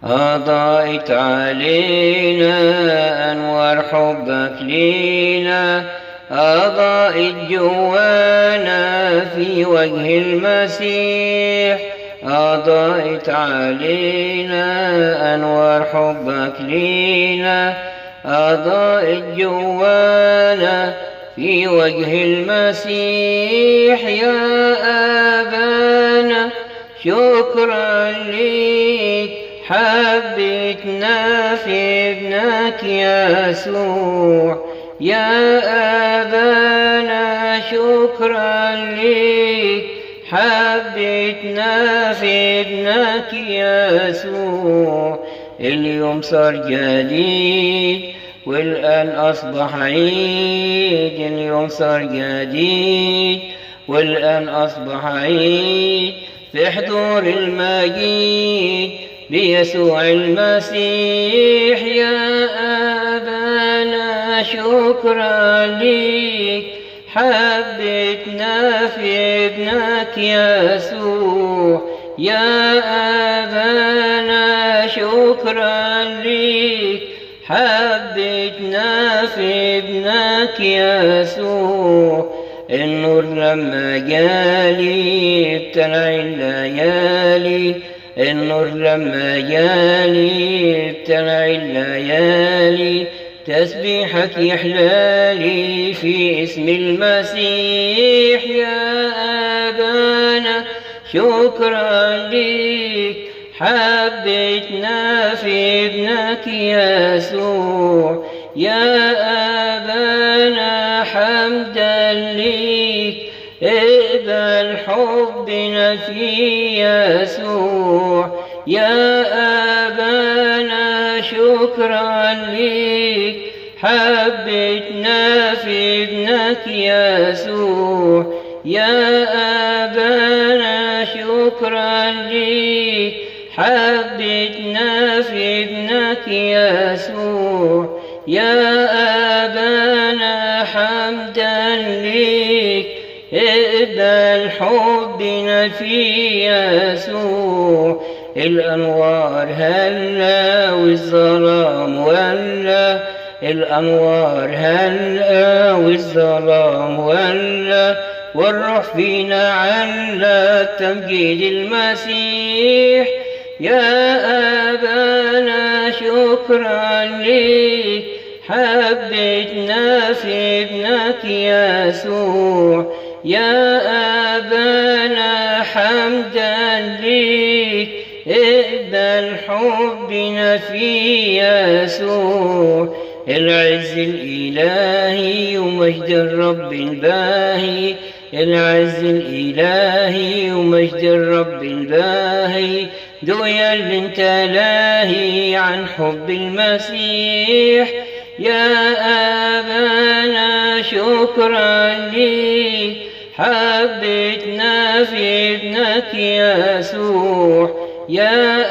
أضاءت علينا أنوار حبك لينا، أضاءت جوانا في وجه المسيح. أضاءت علينا أنوار حبك لينا، أضاءت جوانا في وجه المسيح. يا أبانا شكرا ليك، حبيتنا في ابنك يسوع. يا أبانا شكرا ليك، حبيتنا في ابنك يسوع. اليوم صار جديد والآن أصبح عيد، اليوم صار جديد والآن أصبح عيد في حضور المجيد بيسوع المسيح. يا أبانا شكرا ليك، حبيتنا في ابنك يسوع. يا أبانا شكرا ليك، حبيتنا في ابنك يسوع. النور لما جالي ابتلع الليالي، النور لما جالي ابتلع الليالي. تسبيحك يحلالي في اسم المسيح. يا أبانا شكرا ليك، حبيتنا في ابنك يسوع. يا أبانا حمدا ليك، اقبل حبنا في يسوع. يا أبانا شكرا ليك، حبيتنا في ابنك يسوع. يا أبانا شكرا ليك، حبيتنا في ابنك يسوع. يا أبانا حمدا ليك، اقبل حبنا في يسوع. الأنوار هلا والظلام ولا، الأنوار هلا والظلام ولا، والروح فينا على تمجيد المسيح. يا أبانا شكرا ليك، حبيتنا في ابنك يسوع. يا أبانا حمدا ليك، اقبل حبنا في يسوع. العز الإلهي ومجد الرب الباهي، العز الإلهي ومجد الرب الباهي. دعي اللي انت لاهي عن حب المسيح. يا أبانا شكرا ليك، حبيتنا في ابنك يسوع. يا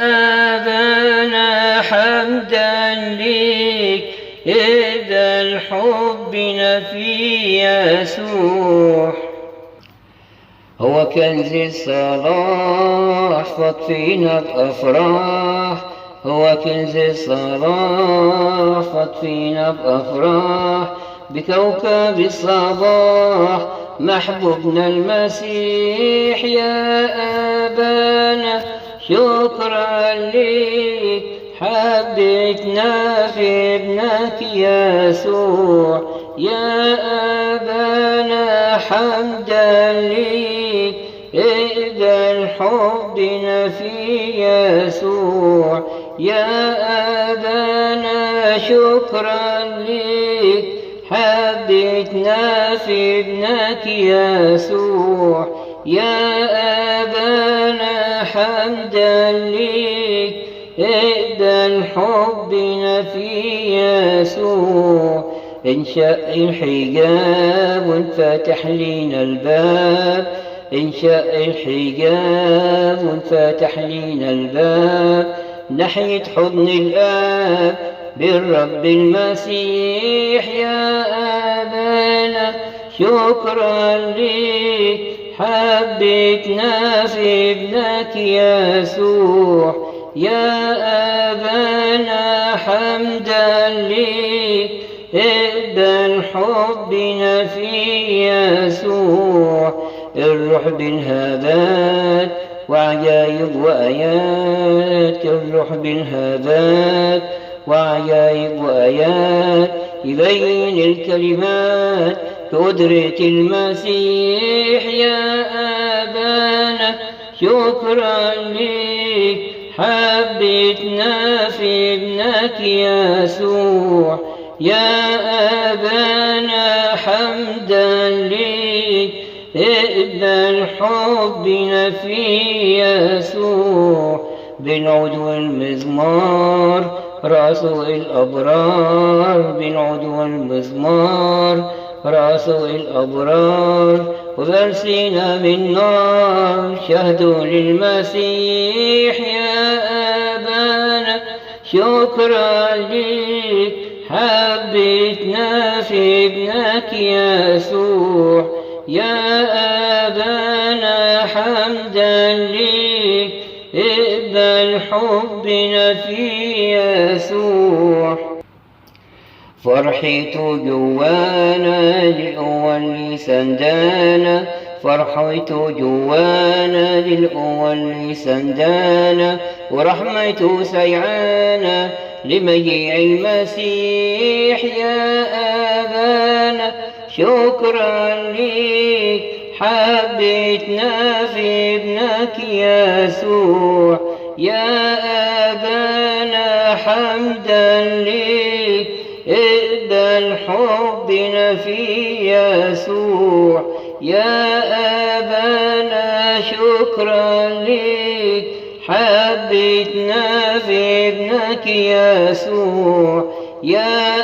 أبانا حمدا ليك، اقبل حبنا في يسوع. هو كنز الصلاح فاض فينا بأفراح، هو كنز الصلاح فاض فينا بأفراح. بكوكب الصباح محبوبنا المسيح. يا أبانا شكرا ليك، حبيتنا في ابنك يسوع. يا أبانا حمدا ليك، اقبل حبنا في يسوع. يا أبانا شكرا ليك، حبيتنا في ابنك يسوع. يا أبانا حمدا ليك، اقبل حبنا في يسوع. انشق الحجاب وانفتح لينا الباب، انشق الحجاب وانفتح لينا الباب. ناحية حضن الآب بالرب المسيح. يا أبانا شكرا ليك، حبيتنا في ابنك يسوع. يا أبانا حمدا ليك اقبل حبنا في يسوع. الروح بالهبات وعجائب وآيات، الروح بالهبات وعجائب وآيات، يبين الكلمات قدرة المسيح. يا أبانا شكرا ليك حبيتنا في ابنك يسوع. يا أبانا حمدا ليك اقبل حبنا في يسوع. بالعود والمزمار رأسه الأبرار، بالعود والمزمار رأسه الأبرار، وبرسينا من نار شهدوا للمسيح. يا أبانا شكرا ليك حبيتنا في ابنك يسوع. يا أبانا حمدا ليك اقبل حبنا في يسوع. فرحته جوانا للقوة اللي سندانا، فرحته جوانا للقوة اللي سندانا، ورحمته سيعانا لمجيء المسيح. يا أبانا شكرا ليك حبيتنا في ابنك يسوع. يا أبانا حمدا ليك اقبل حبنا في يسوع. يا أبانا شكرا ليك حبيتنا في ابنك يسوع. يا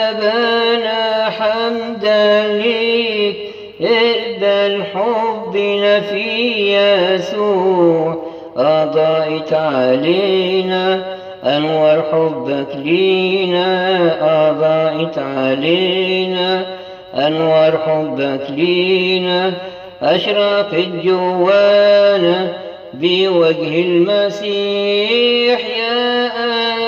أبانا حمدا ليك اقبل حبنا في يسوع. أضاءت علينا أنوار حبك لينا، أضاءت علينا أنوار حبك لينا، أشرقت جوانا بوجه المسيح. يا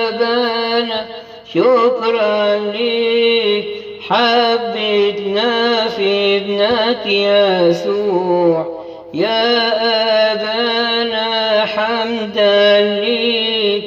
أبانا شكرا ليك حبيتنا في ابنك يسوع. يا أبانا حمدا ليك